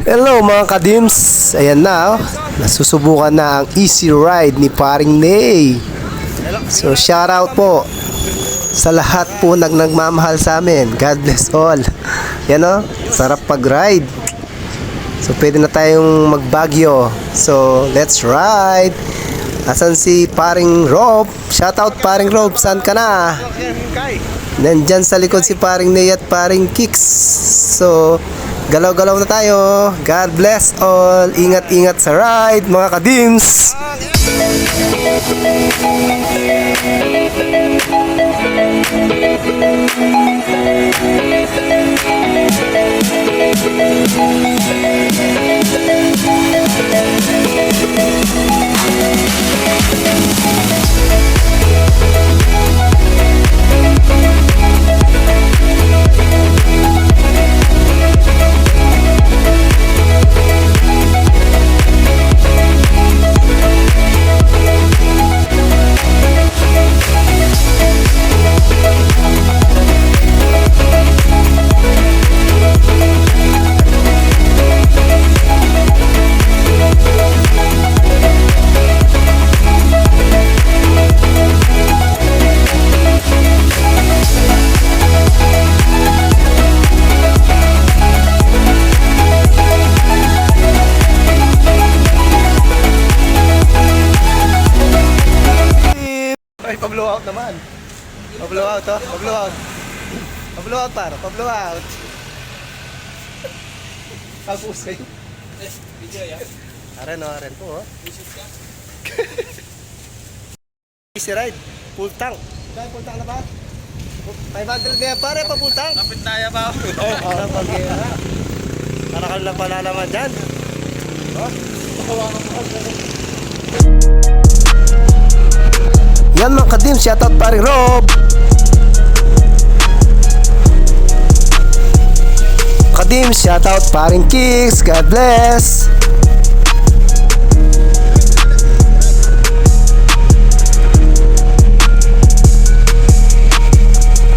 Hello mga kadims. Ayan na, oh. Nasusubukan na ang easy ride ni paring Ney. So shout out po sa lahat po nagmamahal sa amin. God bless all. Yan, oh. Sarap pag-ride. So pwede na tayong magbagyo. So let's ride. Asan si paring Rob? Shout out paring Rob. Saan ka na? Nandyan sa likod si paring Ney at paring Kicks. So galaw-galaw na tayo. God bless all. Ingat-ingat sa ride mga kadims. Ay, pa-blow out naman. Pa-blow out, oh. Pa-blow out. Pa-blow out, para. Pa-blow out. Pag-uus kayo. Video yan. Aren, oh. Aren po, oh. Easy ride. Full tank. Dahil full tank na ba? 500 na yan, pare, pa full tank. Kapit tayo ba? Para pag-era. Para ka lang palalaman dyan. Oh. Yan mga kadim, shoutout paring Rob. Kadim, shoutout paring Kicks. God bless.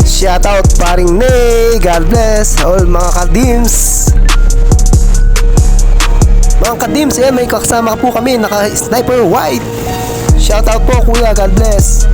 Shoutout paring Ney. God bless all mga kadims. Mga kadims, may kasama po kami naka sniper white. Shoutout po kuya, God bless.